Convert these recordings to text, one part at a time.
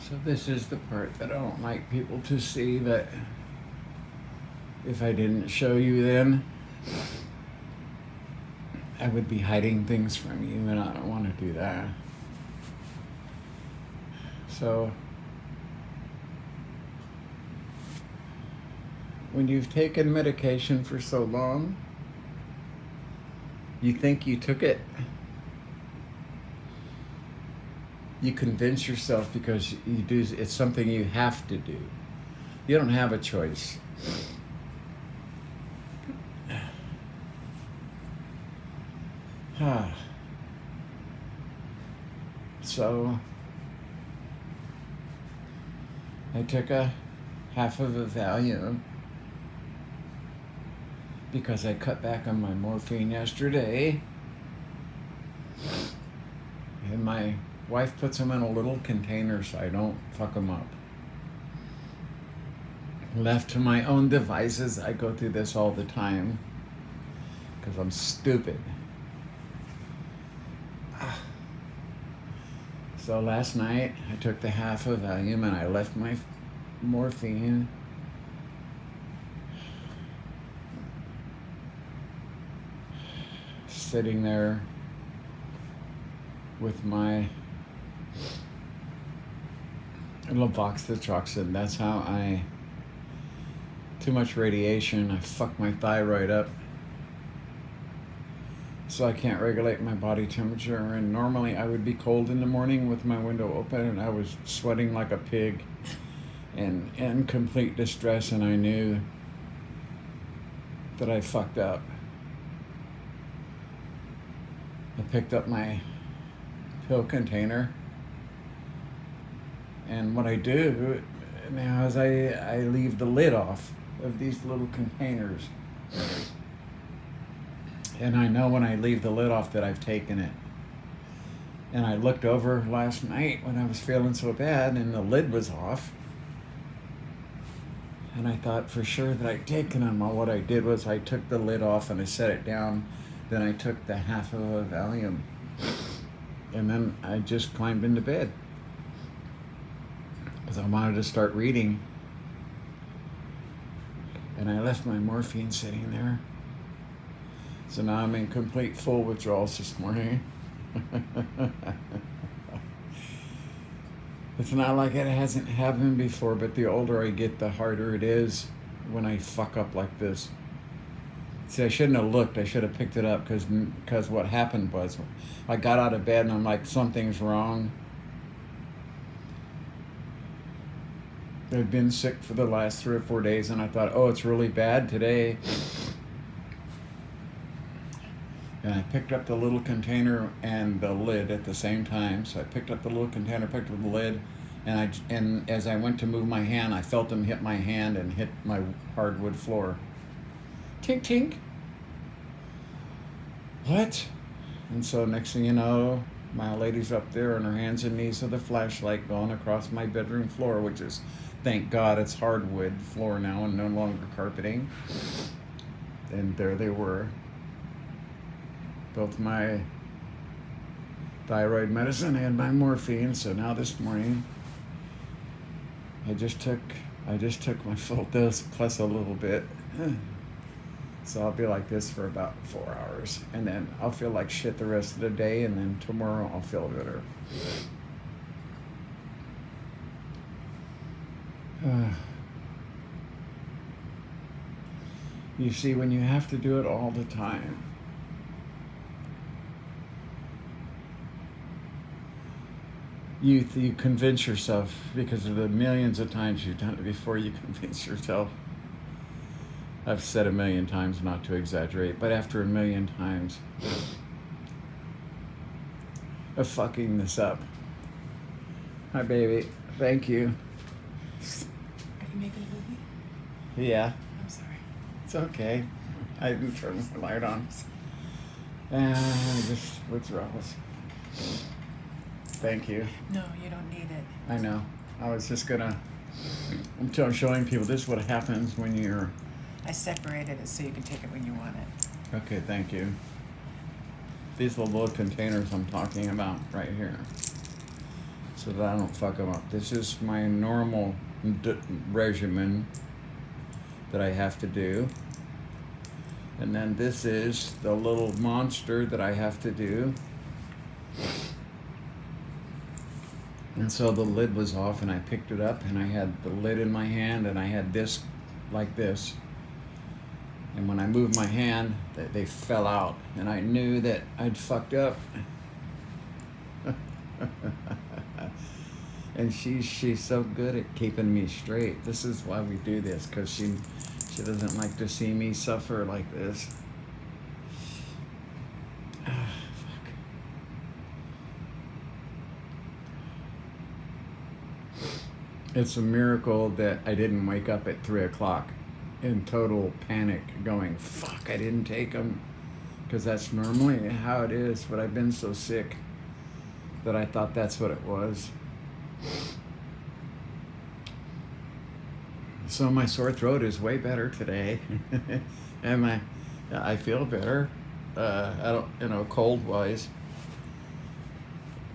So this is the part that I don't like people to see, that if I didn't show you then, I would be hiding things from you, and I don't want to do that. So when you've taken medication for so long, you think you took it. You convince yourself because you do. It's something you have to do. You don't have a choice. So I took a half of a Valium because I cut back on my morphine yesterday, and my wife puts them in a little container so I don't fuck them up. Left to my own devices, I go through this all the time because I'm stupid. So last night I took the half of Valium and I left my morphine sitting there with my levothyroxine. That's how too much radiation, I fucked my thyroid up. So I can't regulate my body temperature, and normally I would be cold in the morning with my window open, and I was sweating like a pig and in complete distress, and I knew that I fucked up. I picked up my pill container, and what I do now is I leave the lid off of these little containers. And I know when I leave the lid off that I've taken it. And I looked over last night when I was feeling so bad and the lid was off. And I thought for sure that I'd taken them. Well, what I did was I took the lid off and I set it down. Then I took the half of a Valium. And then I just climbed into bed, because I wanted to start reading. And I left my morphine sitting there. So now I'm in complete full withdrawals this morning. It's not like it hasn't happened before, but the older I get, the harder it is when I fuck up like this. See, I shouldn't have looked. I should have picked it up, because what happened was I got out of bed and I'm like, something's wrong. I've been sick for the last 3 or 4 days, and I thought, oh, it's really bad today. And I picked up the little container and the lid at the same time. So I picked up the little container, picked up the lid, and as I went to move my hand, I felt them hit my hand and hit my hardwood floor. Tink, tink. What? And so next thing you know, my lady's up there on her hands and knees with a flashlight going across my bedroom floor, which is, thank God, it's hardwood floor now and no longer carpeting. And there they were. Both my thyroid medicine and my morphine. So now this morning, I just took my full dose plus a little bit. So I'll be like this for about 4 hours, and then I'll feel like shit the rest of the day, and then tomorrow I'll feel better. You see, when you have to do it all the time, you convince yourself, because of the millions of times you've done it before, you convince yourself. I've said 1,000,000 times not to exaggerate, but after 1,000,000 times of fucking this up. Hi, baby. Thank you. Are you making a movie? Yeah. I'm sorry. It's okay. I didn't turn the light on. And just withdrawals. Thank you. No, you don't need it. I know. I was just gonna, I'm showing people this is what happens when you're. I separated it so you can take it when you want it. Okay, thank you. These little containers I'm talking about right here. so that I don't fuck them up. This is my normal regimen that I have to do. And then this is the little monster that I have to do. And so the lid was off and I picked it up and I had the lid in my hand and I had this like this. And when I moved my hand, they fell out and I knew that I'd fucked up. And she's so good at keeping me straight. This is why we do this, because she doesn't like to see me suffer like this. Fuck. It's a miracle that I didn't wake up at 3 o'clock in total panic going, fuck, I didn't take them. Because that's normally how it is, but I've been so sick that I thought that's what it was. So my sore throat is way better today. And I feel better. I don't, cold wise.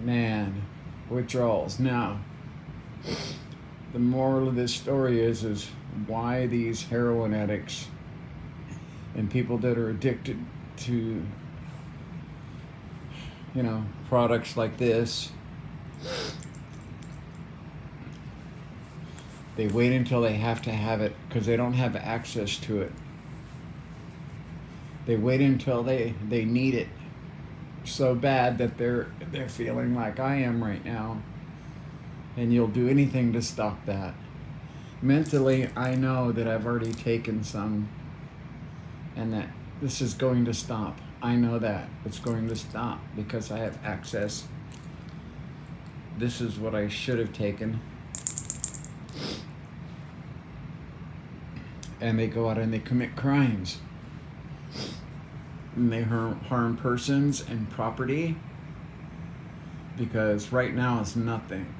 Man, withdrawals. Now, the moral of this story is why these heroin addicts and people that are addicted to, products like this, they wait until they have to have it because they don't have access to it. They wait until they need it so bad that they're feeling like I am right now. And you'll do anything to stop that. Mentally, I know that I've already taken some and that this is going to stop. I know that it's going to stop because I have access. This is what I should have taken. And they go out and they commit crimes. And they harm persons and property. Because right now it's nothing.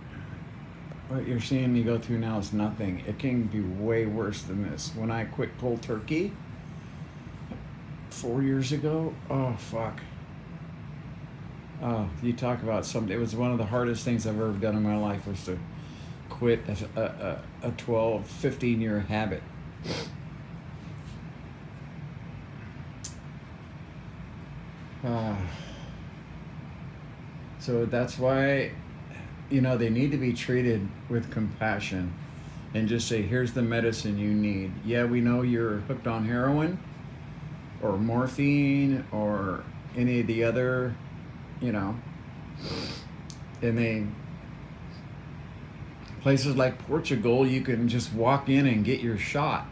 What you're seeing me go through now is nothing. It can be way worse than this. When I quit cold turkey 4 years ago, oh fuck. Oh, you talk about something. It was one of the hardest things I've ever done in my life was to quit a 12, 15 year habit. So that's why, they need to be treated with compassion and just say, here's the medicine you need. Yeah, we know you're hooked on heroin or morphine or any of the other, and places like Portugal, you can just walk in and get your shot.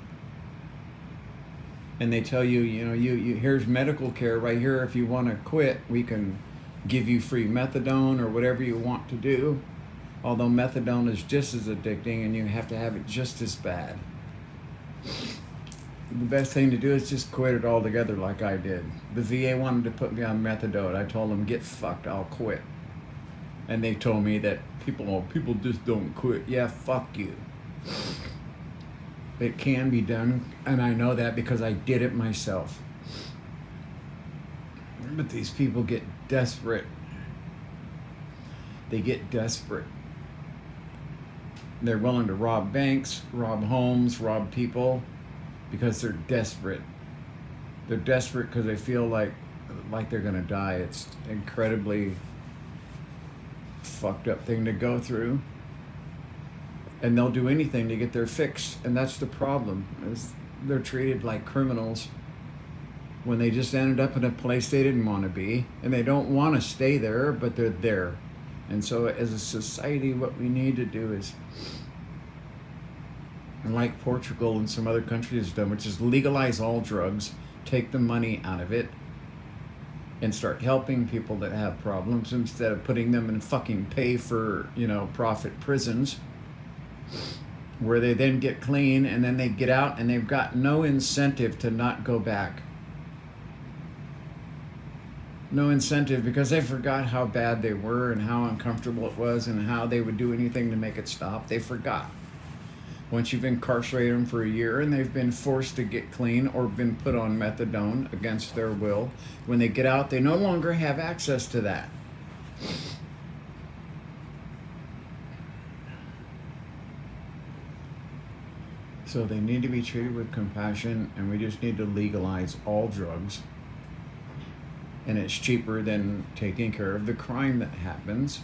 And they tell you, here's medical care right here. If you want to quit, we can give you free methadone or whatever you want to do. Although methadone is just as addicting and you have to have it just as bad. The best thing to do is just quit it altogether like I did. The VA wanted to put me on methadone. I told them, get fucked, I'll quit. And they told me that people just don't quit. Yeah, fuck you. It can be done, and I know that because I did it myself. But these people get desperate. They get desperate. They're willing to rob banks, rob homes, rob people because they're desperate. They're desperate because they feel like they're gonna die. It's incredibly fucked up thing to go through. And they'll do anything to get their fix. And that's the problem, is they're treated like criminals when they just ended up in a place they didn't want to be. And they don't want to stay there, but they're there. And so as a society, what we need to do is, and like Portugal and some other countries have done, which is legalize all drugs, take the money out of it, and start helping people that have problems instead of putting them in fucking pay for, profit prisons, where they then get clean and then they get out and they've got no incentive to not go back. No incentive because they forgot how bad they were and how uncomfortable it was and how they would do anything to make it stop. They forgot. Once you've incarcerated them for a year and they've been forced to get clean or been put on methadone against their will, when they get out, they no longer have access to that. So they need to be treated with compassion, and we just need to legalize all drugs. And it's cheaper than taking care of the crime that happens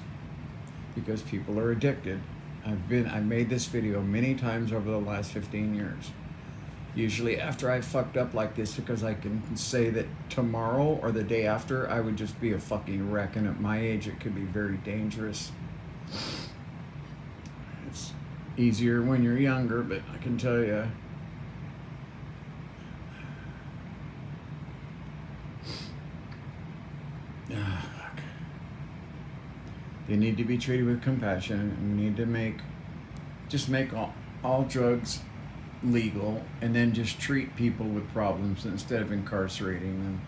because people are addicted. I've made this video many times over the last 15 years. Usually after I fucked up like this, because I can say that tomorrow or the day after I would just be a fucking wreck, and at my age it could be very dangerous. It's easier when you're younger, but I can tell you, they need to be treated with compassion, and we need to just make all drugs legal, and then just treat people with problems instead of incarcerating them.